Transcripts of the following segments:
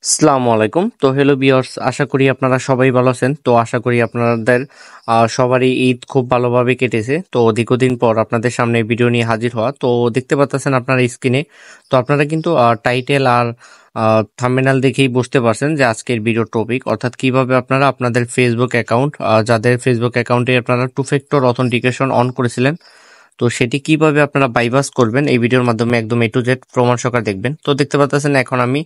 আসসালামু আলাইকুম। তো হ্যালো ভিউয়ার্স, আশা করি আপনারা সবাই ভালো আছেন। তো আশা করি আপনাদের সবারই ঈদ খুব ভালোভাবে কেটেছে। তো দীর্ঘদিন পর আপনাদের সামনে ভিডিও নিয়ে হাজির হওয়া। তো দেখতে পাচ্ছেন আপনারা স্ক্রিনে। তো আপনারা কিন্তু টাইটেল আর থাম্বনেল দেখেই বুঝতে পারছেন যে আজকের ভিডিও টপিক, অর্থাৎ কিভাবে আপনারা আপনাদের ফেসবুক অ্যাকাউন্ট, যাদের ফেসবুক অ্যাকাউন্টে আপনারা টু ফ্যাক্টর অথেন্টিকেশন অন করেছিলেন, তো সেটি কিভাবে আপনারা বাইপাস করবেন এই ভিডিওর মাধ্যমে একদম এ টু জেড প্রমাণ সহকারে দেখবেন। তো দেখতে পাচ্ছেন এখন আমি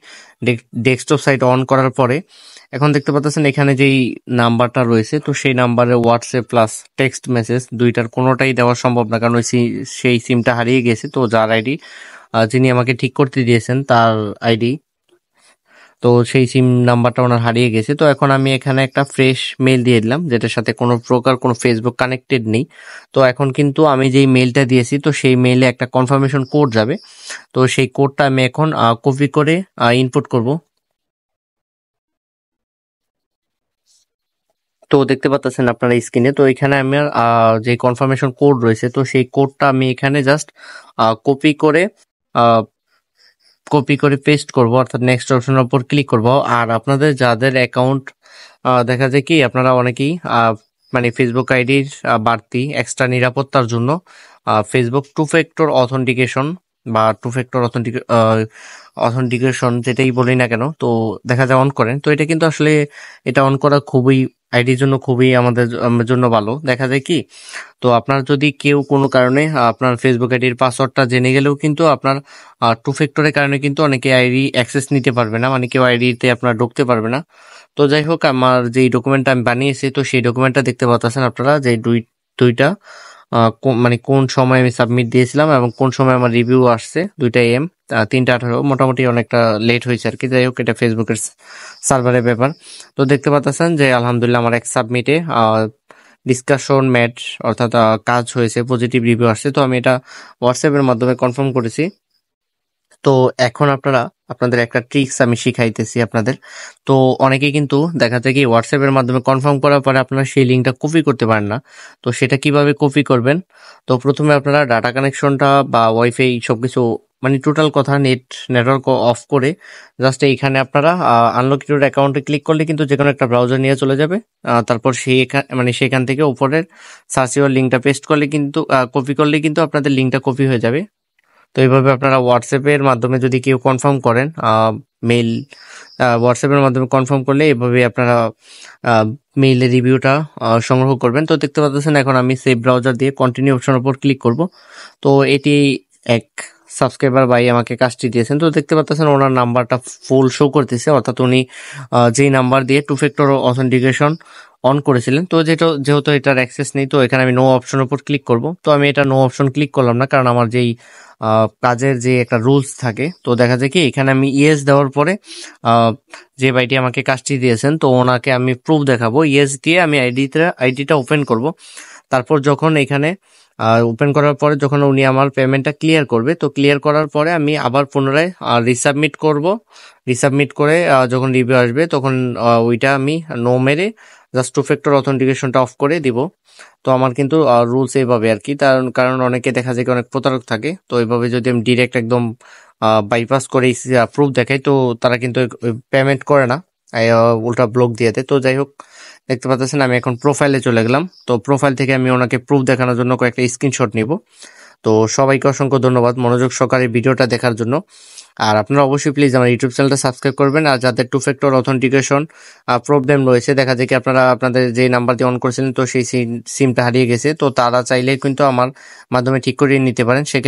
ডেস্কটপ সাইট অন করার পরে এখন দেখতে পাচ্ছেন এখানে যেই নাম্বারটা রয়েছে, তো সেই নাম্বারে হোয়াটসঅ্যাপ প্লাস টেক্সট মেসেজ দুইটার কোনোটাই দেওয়া সম্ভব না, কারণ সেই সিমটা হারিয়ে গেছে। তো যার আইডি যিনি আমাকে ঠিক করতে দিয়েছেন তার আইডি, তো সেই সিম নাম্বারটা ওনার হারিয়ে গেছে। তো এখন আমি এখানে একটা ফ্রেশ মেল দিয়ে দিলাম, যেটার সাথে কোনো প্রকার কোনো ফেসবুক কানেক্টেড নেই। তো এখন কিন্তু আমি যেই মেলটা দিয়েছি, তো সেই মেইলে একটা কনফার্মেশন কোড যাবে। তো সেই কোডটা আমি এখন কপি করে ইনপুট করব। তো দেখতে পাচ্ছেন আপনারা স্ক্রিনে, তো এখানে আমার যে কনফার্মেশন কোড রয়েছে, তো সেই কোডটা আমি এখানে জাস্ট কপি করে পেস্ট করব, অর্থাৎ নেক্সট অপশনের উপর ক্লিক করব। আর আপনাদের যাদের অ্যাকাউন্ট দেখা যায় কি আপনারা অনেকেই মানে ফেসবুক আইডির বাড়তি এক্সট্রা নিরাপত্তার জন্য ফেসবুক টু ফ্যাক্টর অথেন্টিকেশন বা টু ফ্যাক্টর অথেন্টিকেশন যেটাই বলি না কেন, তো দেখা যায় অন করেন। তো এটা কিন্তু আসলে এটা অন করা খুবই আইডির জন্য খুবই আমাদের জন্য ভালো। দেখা যায় কি, তো আপনার যদি কেউ কোনো কারণে আপনার ফেসবুক আইডির পাসওয়ার্ডটা জেনে গেলেও কিন্তু আপনার টু ফ্যাক্টরের কারণে কিন্তু অনেকে আইডি অ্যাক্সেস নিতে পারবে না, মানে কেউ আইডিতে আপনার ঢুকতে পারবে না। তো যাই হোক, আমার যেই ডকুমেন্টটা আমি বানিয়েছি, তো সেই ডকুমেন্টটা দেখতে পাচ্ছেন আপনারা যে দুইটা মানে কোন সময় আমি সাবমিট দিয়েছিলাম এবং কোন সময় আমার রিভিউ আসছে, 2টা AM 3:18, মোটামুটি অনেকটা লেট হয়েছে আর কি। যাই হোক, এটা ফেসবুকের সার্ভারের ব্যাপার। তো দেখতে পাচ্ছেন যে আলহামদুলিল্লাহ আমার এক সাবমিটে ডিসকাশন ম্যাচ, অর্থাৎ কাজ হয়েছে, পজিটিভ রিভিউ আসছে। তো আমি এটা হোয়াটসঅ্যাপের মাধ্যমে কনফার্ম করেছি। তো এখন আপনারা আপনাদের একটা ট্রিক্স আমি শিখাইতেছি আপনাদের। তো অনেকে কিন্তু দেখা যায় কি হোয়াটসঅ্যাপের মাধ্যমে কনফার্ম করার পরে আপনারা সেই লিঙ্কটা কপি করতে পারেন না। তো সেটা কিভাবে কপি করবেন, তো প্রথমে আপনারা ডাটা কানেকশনটা বা ওয়াইফাই সবকিছু, মানে টোটাল কথা নেটওয়ার্ক অফ করে জাস্ট এইখানে আপনারা আনলকেটেড অ্যাকাউন্টে ক্লিক করলে কিন্তু যে কোনো একটা ব্রাউজার নিয়ে চলে যাবে। তারপর মানে সেখান থেকে উপরের সার্চ ইউর লিঙ্কটা পেস্ট করলে কিন্তু কপি করলে কিন্তু আপনাদের লিঙ্কটা কপি হয়ে যাবে। তো এইভাবে আপনারা হোয়াটসঅ্যাপের মাধ্যমে যদি কেউ কনফার্ম করেন, মেইল হোয়াটসঅ্যাপের মাধ্যমে কনফার্ম করলে এভাবে আপনারা মেইলের রিভিউটা সংগ্রহ করবেন। তো দেখতে পাচ্ছেন এখন আমি সেভ ব্রাউজার দিয়ে কন্টিনিউ অপশনের উপর ক্লিক করব। তো এটি এক সাবস্ক্রাইবার ভাই আমাকে কাজটি দিয়েছেন। তো দেখতে পাচ্ছেন ওনার নাম্বারটা ফুল শো করতেছে, অর্থাৎ উনি যেই নাম্বার দিয়ে টু ফ্যাক্টর অথেন্টিকেশন অন করেছিলেন। তো যেহেতু এটার অ্যাক্সেস নেই, তো এখানে আমি নো অপশনের উপর ক্লিক করব। তো আমি এটা নো অপশন ক্লিক করলাম না, কারণ আমার যেই কাজের যে একটা রুলস থাকে, তো দেখা যায় কি এখানে আমি ইয়েস দেওয়ার পরে যে ভাইটি আমাকে কাজটি দিয়েছেন, তো ওনাকে আমি প্রুফ দেখাবো। ইয়েস দিয়ে আমি আইডিটা ওপেন করব। তারপর যখন এখানে ওপেন করার পরে যখন উনি আমার পেমেন্টটা ক্লিয়ার করবে, তো ক্লিয়ার করার পরে আমি আবার পুনরায় রিসাবমিট করব। রিসাবমিট করে যখন রিভিউ আসবে, তখন ওইটা আমি নো মেরে জাস্ট টু ফ্যাক্টর অথেন্টিকেশনটা অফ করে দিব। তো আমার কিন্তু রুলস এইভাবে আর কি, কারণ অনেকে দেখা যায় কি অনেক প্রতারক থাকে। তো এইভাবে যদি আমি ডিরেক্ট একদম বাইপাস করে প্রুফ দেখাই, তো তারা কিন্তু পেমেন্ট করে না, উল্টা ব্লক দিয়ে দেয়। তো যাই হোক, দেখতে পাচ্ছেন আমি এখন প্রোফাইলে চলে গেলাম। তো প্রোফাইল থেকে আমি ওনাকে প্রুফ দেখানোর জন্য কয়েকটা স্ক্রিনশট নিব। তো সবাইকে অসংখ্য ধন্যবাদ মনোযোগ সহকারে ভিডিওটা দেখার জন্য। আর আপনারা অবশ্যই প্লিজ আমার ইউটিউব চ্যানেলটা সাবস্ক্রাইব করবেন। আর যাদের টু ফ্যাক্টর অথেন্টিকেশন প্রবলেম রয়েছে, দেখা যায় কি আপনারা আপনাদের যে নাম্বার দিয়ে অন করেছিলেন, তো সেই সিমটা হারিয়ে গেছে, তো তারা চাইলে কিন্তু আমার মাধ্যমে ঠিক করিয়ে নিতে পারেন। সেক্ষেত্রে